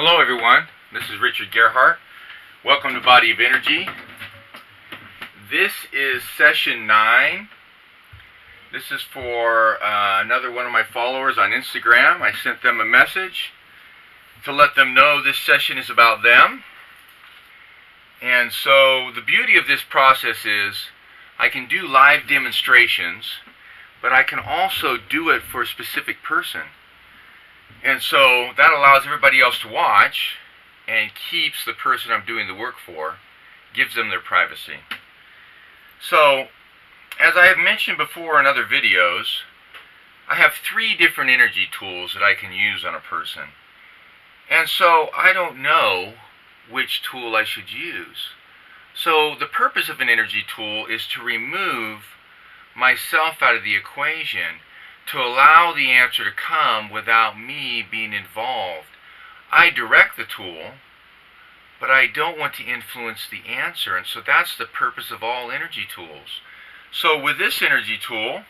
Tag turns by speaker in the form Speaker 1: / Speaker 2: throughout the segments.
Speaker 1: Hello everyone, this is Richard Gerhardt. Welcome to Body of Energy. This is session 9. This is for another one of my followers on Instagram. I sent them a message to let them know this session is about them. And so the beauty of this process is I can do live demonstrations, but I can also do it for a specific person. And so that allows everybody else to watch and keeps the person I'm doing the work for, gives them their privacy. So, as I have mentioned before in other videos, I have 3 different energy tools that I can use on a person. And so I don't know which tool I should use. So the purpose of an energy tool is to remove myself out of the equation, to allow the answer to come without me being involved. I direct the tool, but I don't want to influence the answer, and so that's the purpose of all energy tools. So with this energy tool,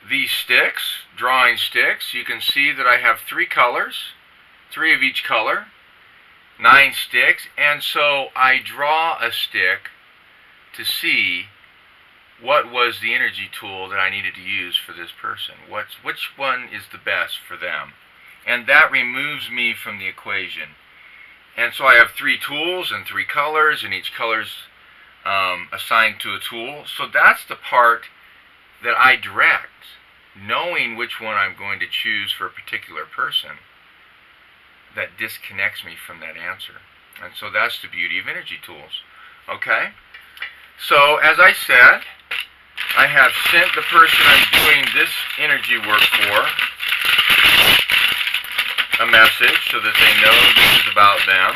Speaker 1: these sticks, drawing sticks, you can see that I have 3 colors, 3 of each color, 9 sticks, and so I draw a stick to see what was the energy tool that I needed to use for this person. Which one is the best for them? And that removes me from the equation. And so I have 3 tools and 3 colors, and each color's assigned to a tool. So that's the part that I direct, knowing which one I'm going to choose for a particular person that disconnects me from that answer. And so that's the beauty of energy tools. Okay? So as I said, I have sent the person I'm doing this energy work for a message so that they know this is about them.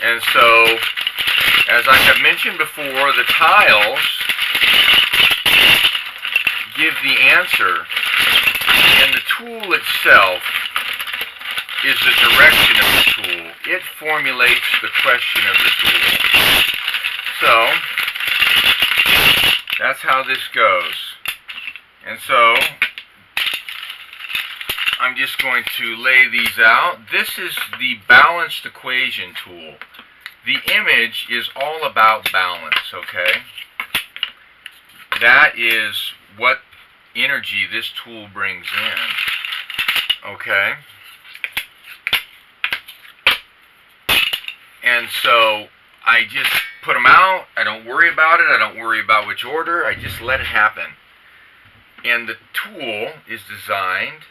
Speaker 1: And so, as I have mentioned before, the tiles give the answer, and the tool itself is the direction of the tool. It formulates the question of the tool. So, that's how this goes. And so, I'm just going to lay these out. This is the balanced equation tool. The image is all about balance, okay? That is what energy this tool brings in, okay? And so I just put them out. I don't worry about it. I don't worry about which order. I just let it happen. And the tool is designed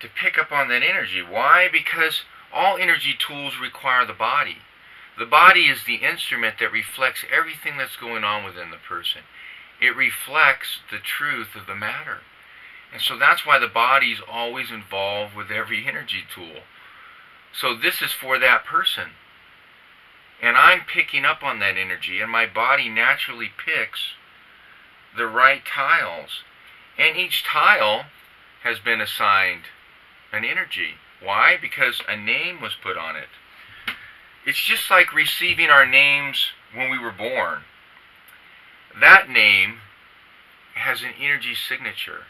Speaker 1: to pick up on that energy. Why? Because all energy tools require the body. The body is the instrument that reflects everything that's going on within the person. It reflects the truth of the matter. And so that's why the body is always involved with every energy tool. So this is for that person. And I'm picking up on that energy, and my body naturally picks the right tiles. And each tile has been assigned an energy. Why? Because a name was put on it. It's just like receiving our names when we were born. That name has an energy signature,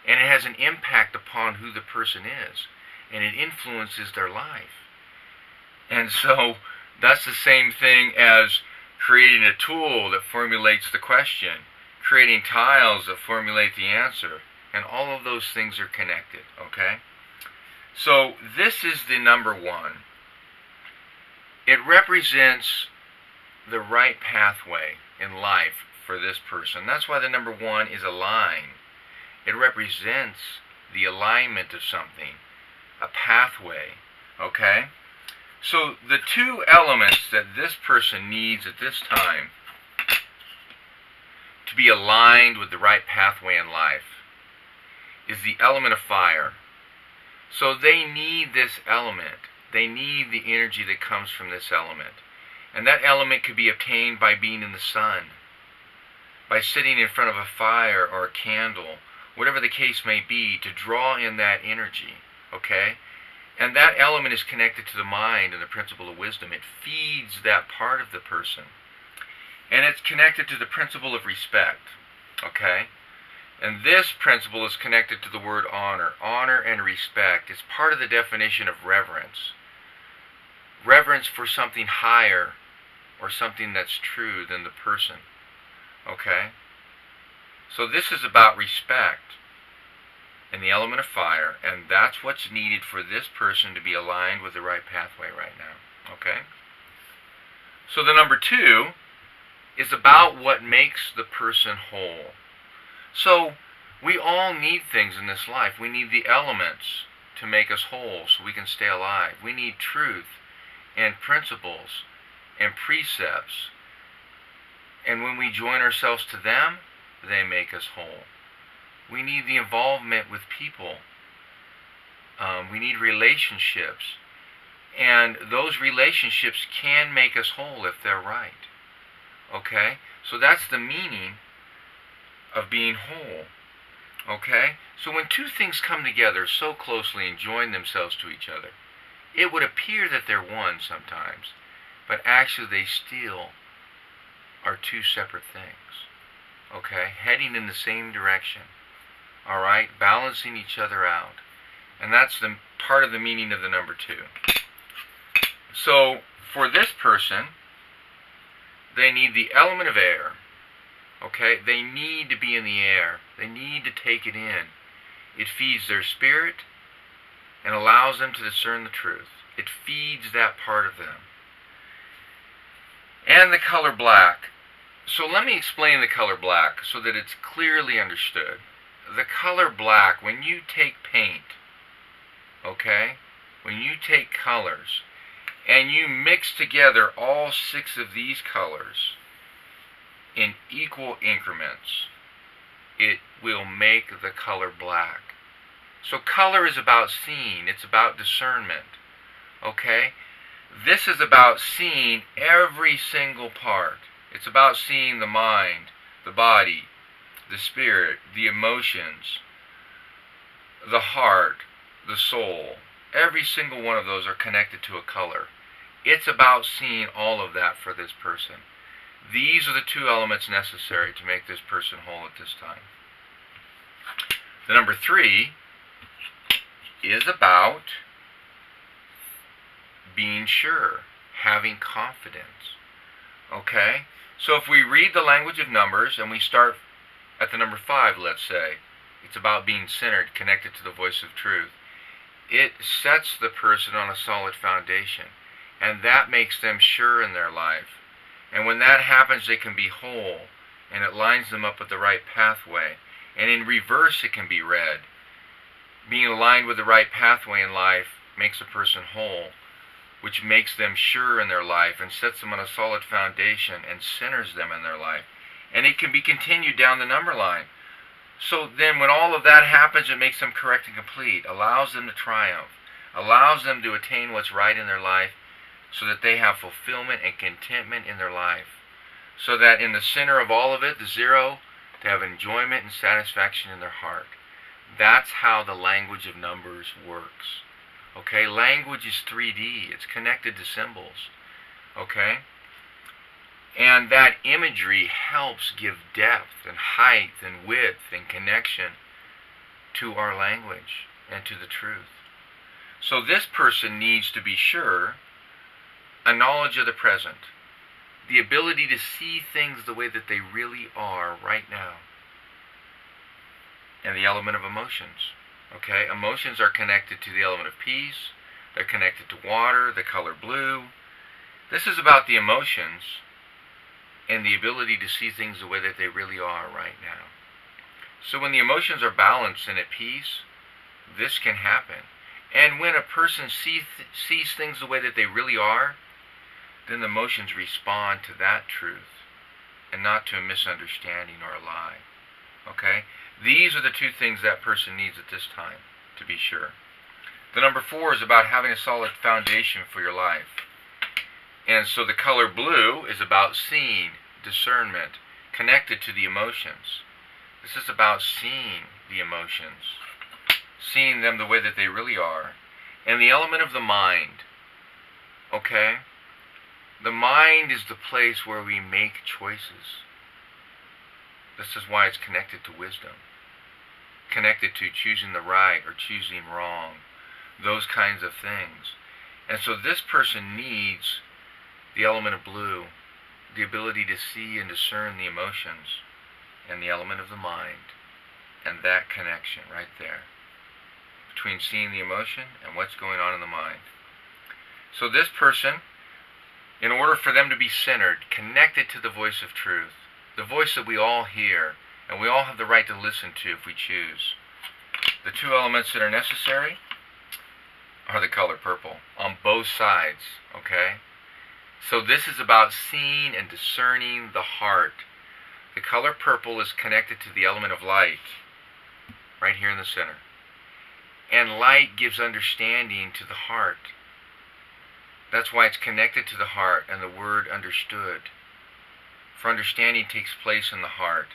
Speaker 1: and it has an impact upon who the person is, and it influences their life. And so that's the same thing as creating a tool that formulates the question, creating tiles that formulate the answer, and all of those things are connected, okay? So this is the number 1. It represents the right pathway in life for this person. That's why the number 1 is a line. It represents the alignment of something, a pathway, okay? So the 2 elements that this person needs at this time to be aligned with the right pathway in life is the element of fire. So they need this element. They need the energy that comes from this element. And that element could be obtained by being in the sun, by sitting in front of a fire or a candle, whatever the case may be, to draw in that energy, okay? And that element is connected to the mind and the principle of wisdom. It feeds that part of the person. And it's connected to the principle of respect, okay? And this principle is connected to the word honor. Honor and respect is part of the definition of reverence. Reverence for something higher or something that's true than the person. Okay? So this is about respect and the element of fire, and that's what's needed for this person to be aligned with the right pathway right now. Okay? So the number 2 is about what makes the person whole. So we all need things in this life. We need the elements to make us whole so we can stay alive. We need truth and principles and precepts. And when we join ourselves to them, they make us whole. We need the involvement with people. We need relationships. And those relationships can make us whole if they're right. Okay? So that's the meaning of being whole. Okay? So when two things come together so closely and join themselves to each other, it would appear that they're one sometimes, but actually they still are two separate things. Okay? Heading in the same direction. Alright? Balancing each other out. And that's the part of the meaning of the number 2. So, for this person, they need the element of air. Okay? They need to be in the air. They need to take it in. It feeds their spirit and allows them to discern the truth. It feeds that part of them. And the color black. So let me explain the color black so that it's clearly understood. The color black, when you take paint, okay, when you take colors, and you mix together all 6 of these colors in equal increments, it will make the color black. So color is about seeing. It's about discernment. Okay? This is about seeing every single part. It's about seeing the mind, the body, the spirit, the emotions, the heart, the soul. Every single one of those are connected to a color. It's about seeing all of that for this person. These are the 2 elements necessary to make this person whole at this time. The number 3 is about being sure, having confidence. Okay? So if we read the language of numbers and we start at the number 5, let's say, it's about being centered, connected to the voice of truth. It sets the person on a solid foundation, and that makes them sure in their life. And when that happens, they can be whole, and it lines them up with the right pathway. And in reverse, it can be read. Being aligned with the right pathway in life makes a person whole, which makes them sure in their life and sets them on a solid foundation and centers them in their life. And it can be continued down the number line. So then when all of that happens, it makes them correct and complete, allows them to triumph, allows them to attain what's right in their life so that they have fulfillment and contentment in their life. So that in the center of all of it, the 0, to have enjoyment and satisfaction in their heart. That's how the language of numbers works. Okay, language is 3D. It's connected to symbols. Okay? And that imagery helps give depth and height and width and connection to our language and to the truth. So this person needs to be sure a knowledge of the present, the ability to see things the way that they really are right now, and the element of emotions. Okay, emotions are connected to the element of peace. They're connected to water, the color blue. This is about the emotions and the ability to see things the way that they really are right now. So when the emotions are balanced and at peace, this can happen. And when a person sees things the way that they really are, then the emotions respond to that truth and not to a misunderstanding or a lie. Okay? These are the 2 things that person needs at this time, to be sure. The number 4 is about having a solid foundation for your life. And so the color blue is about seeing, discernment, connected to the emotions. This is about seeing the emotions, seeing them the way that they really are. And the element of the mind, okay? The mind is the place where we make choices. This is why it's connected to wisdom. connected to choosing the right or choosing wrong, those kinds of things. And so this person needs the element of blue, the ability to see and discern the emotions, and the element of the mind, and that connection right there between seeing the emotion and what's going on in the mind. So this person, in order for them to be centered, connected to the voice of truth, the voice that we all hear, and we all have the right to listen to if we choose. The two elements that are necessary are the color purple on both sides, okay? So this is about seeing and discerning the heart. The color purple is connected to the element of light, right here in the center. And light gives understanding to the heart. That's why it's connected to the heart and the word understood. For understanding takes place in the heart.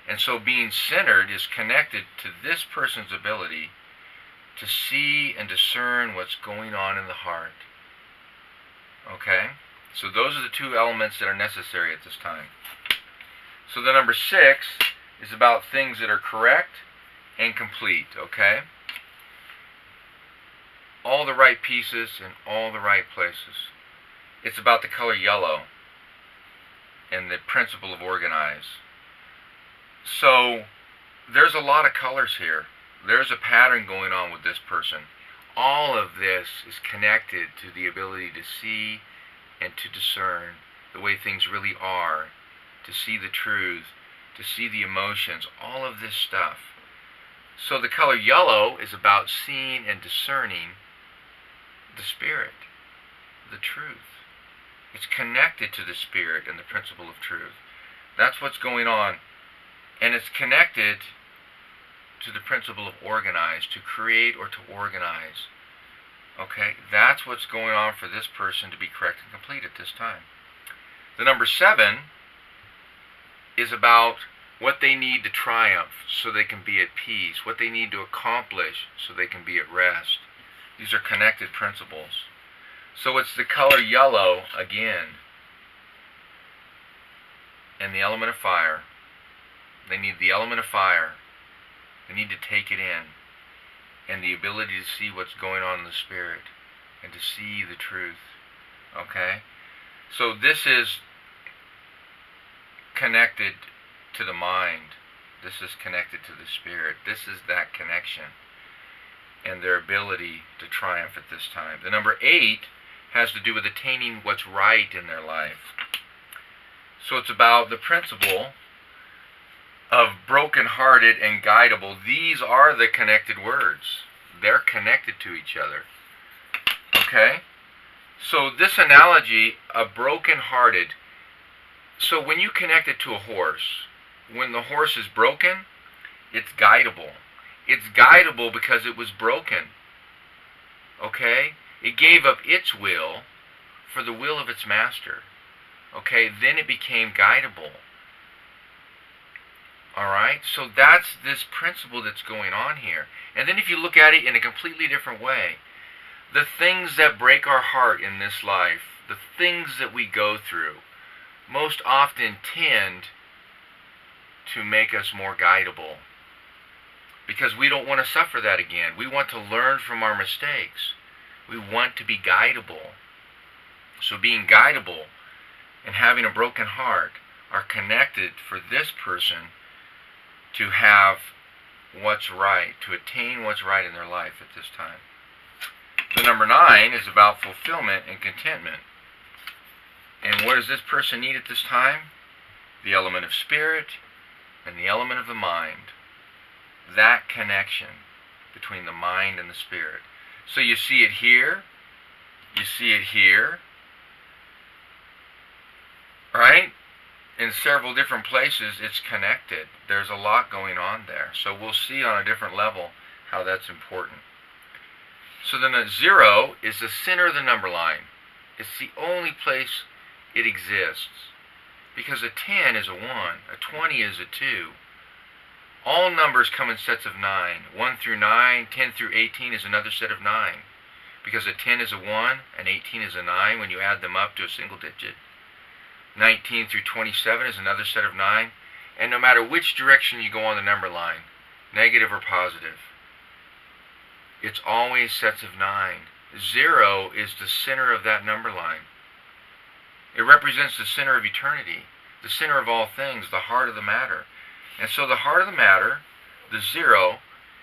Speaker 1: And so being centered is connected to this person's ability to see and discern what's going on in the heart. Okay? So those are the two elements that are necessary at this time. So the number 6 is about things that are correct and complete, okay? All the right pieces in all the right places. It's about the color yellow and the principle of organize. So there's a lot of colors here. There's a pattern going on with this person. All of this is connected to the ability to see and to discern the way things really are, to see the truth, to see the emotions, all of this stuff. So the color yellow is about seeing and discerning the spirit, the truth. It's connected to the spirit and the principle of truth. That's what's going on. And it's connected to the principle of organize, to create or to organize. Okay, that's what's going on for this person to be correct and complete at this time. The number 7 is about what they need to triumph so they can be at peace, what they need to accomplish so they can be at rest. These are connected principles. So it's the color yellow again, and the element of fire. They need the element of fire. They need to take it in, and the ability to see what's going on in the spirit, and to see the truth. Okay? So this is connected to the mind. This is connected to the spirit. This is that connection and their ability to triumph at this time. The number 8 has to do with attaining what's right in their life. So it's about the principle of broken-hearted and guidable. These are the connected words. They're connected to each other. Okay? So this analogy of broken-hearted, so when you connect it to a horse, when the horse is broken, it's guidable. It's guidable because it was broken. Okay? It gave up its will for the will of its master. Okay? Then it became guidable. Alright? So that's this principle that's going on here. And then if you look at it in a completely different way, the things that break our heart in this life, the things that we go through, most often tend to make us more guidable. Because we don't want to suffer that again. We want to learn from our mistakes. We want to be guidable. So being guidable and having a broken heart are connected for this person to have what's right, to attain what's right in their life at this time. The number 9 is about fulfillment and contentment. And what does this person need at this time? The element of spirit and the element of the mind. That connection between the mind and the spirit. So you see it here, you see it here, right? In several different places it's connected. There's a lot going on there. So we'll see on a different level how that's important. So then a 0 is the center of the number line. It's the only place it exists. Because a 10 is a 1, a 20 is a 2. All numbers come in sets of 9. 1 through 9, 10 through 18 is another set of 9. Because a 10 is a 1, and 18 is a 9 when you add them up to a single digit. 19 through 27 is another set of 9. And no matter which direction you go on the number line, negative or positive. It's always sets of 9. 0 is the center of that number line. It represents the center of eternity, the center of all things, the heart of the matter. And so the heart of the matter, the 0,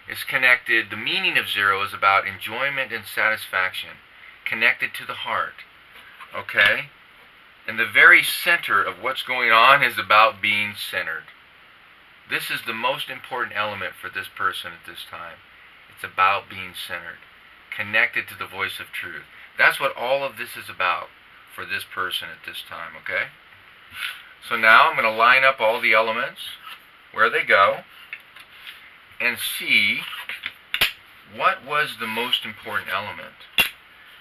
Speaker 1: is connected. The meaning of 0 is about enjoyment and satisfaction, connected to the heart. Okay? And the very center of what's going on is about being centered. This is the most important element for this person at this time. It's about being centered, connected to the voice of truth. That's what all of this is about for this person at this time, okay? So now I'm going to line up all the elements, where they go, and see what was the most important element.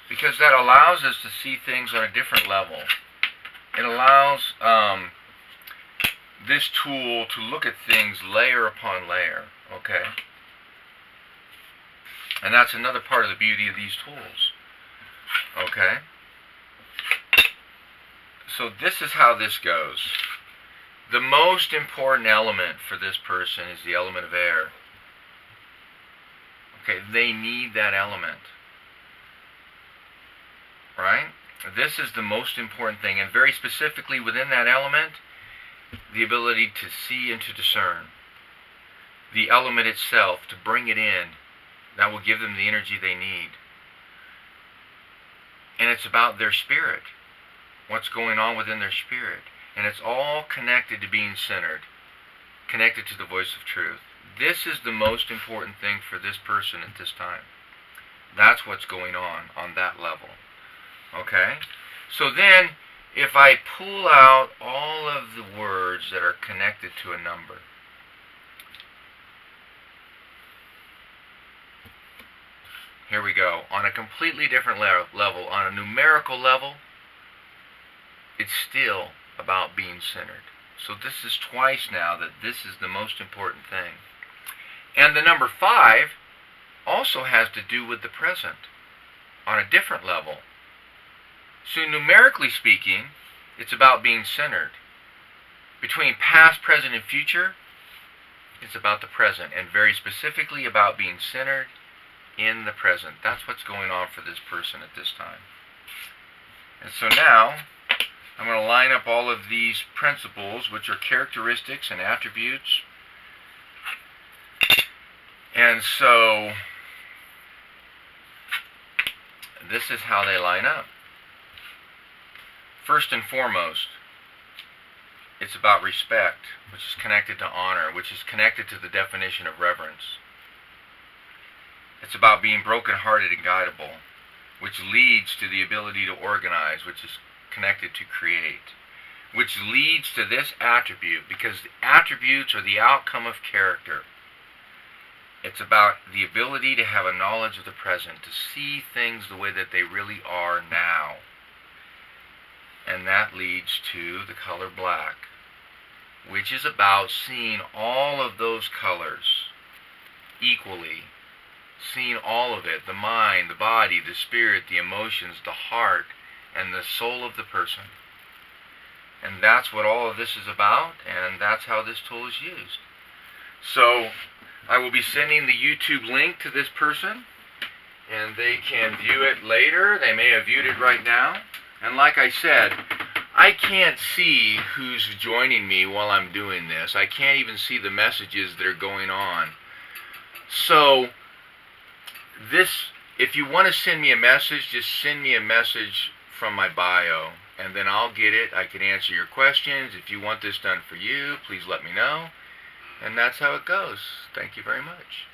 Speaker 1: Because that allows us to see things on a different level. It allows this tool to look at things layer upon layer, okay? And that's another part of the beauty of these tools, okay? So this is how this goes. The most important element for this person is the element of air. Okay, they need that element, right? This is the most important thing, and very specifically within that element, the ability to see and to discern. The element itself, to bring it in, that will give them the energy they need. And it's about their spirit, what's going on within their spirit. And it's all connected to being centered, connected to the voice of truth. This is the most important thing for this person at this time. That's what's going on that level. Okay? So then, if I pull out all of the words that are connected to a number, here we go. On a completely different level, on a numerical level, it's still about being centered. So this is twice now that this is the most important thing. And the number 5 also has to do with the present on a different level. So numerically speaking, it's about being centered. Between past, present, and future, it's about the present, and very specifically about being centered in the present. That's what's going on for this person at this time. And so now, I'm going to line up all of these principles, which are characteristics and attributes. And so, this is how they line up. First and foremost, it's about respect, which is connected to honor, which is connected to the definition of reverence. It's about being broken-hearted and guidable, which leads to the ability to organize, which is connected to create, which leads to this attribute, because the attributes are the outcome of character. It's about the ability to have a knowledge of the present, to see things the way that they really are now. And that leads to the color black, which is about seeing all of those colors equally, seeing all of it, the mind, the body, the spirit, the emotions, the heart, and the soul of the person. And that's what all of this is about, and that's how this tool is used. So I will be sending the YouTube link to this person, and they can view it later. They may have viewed it right now. And like I said, I can't see who's joining me while I'm doing this. I can't even see the messages that are going on. So this, if you want to send me a message, just send me a message from my bio, and then I'll get it. I can answer your questions. If you want this done for you, please let me know. And that's how it goes. Thank you very much.